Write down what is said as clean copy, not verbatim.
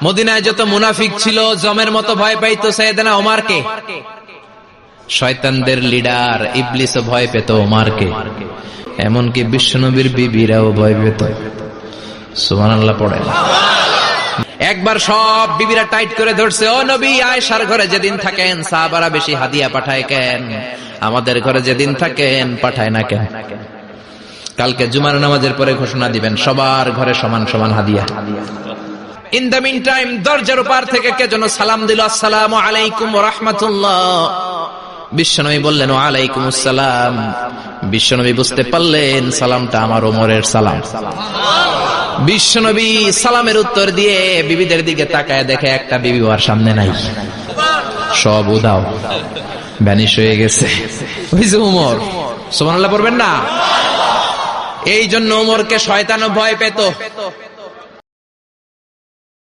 মদিনায় যত মুনাফিক ছিল জমের মতো ভয় পাইতো সাইয়েদনা ওমরকে। শয়তানদের লিডার ইবলিসও ভয় পেত ওমরকে, এমনকি বিশ্বনবীর বিবিরাও ভয় পেত। সুবহানাল্লাহ পড়েন। একবার সব বিবিরা টাইট করে ধরছে, ও নবী, আয়েশার ঘরে যেদিন থাকেন সাহাবারা বেশি হাদিয়া পাঠায় কেন? আমাদের ঘরে যেদিন থাকেন পাঠায় না কেন? কালকে জুমার নামাজের পরে ঘোষণা দিবেন সবার ঘরে সমান সমান হাদিয়া। ইন দ্য মিন টাইম দরজার উপর থেকে কে যেন সালাম দিল, আসসালামু আলাইকুম ওয়া রাহমাতুল্লাহ। বিশ্বনবী বললেন ওয়া আলাইকুমুস সালাম। বিশ্বনবী বুঝতে পারলেন সালামটা আমার ওমরের সালাম। বিশ্বনবী সালামের উত্তর দিয়ে বিবিদের দিকে তাকায় দেখে একটা বিবি ওর সামনে নাই, সব উধাও, ভ্যানিশ হয়ে গেছে। ওই যে ওমর। সুবহানাল্লাহ পড়বেন না? এই জন্য ওমরকে শয়তানও ভয় পেত।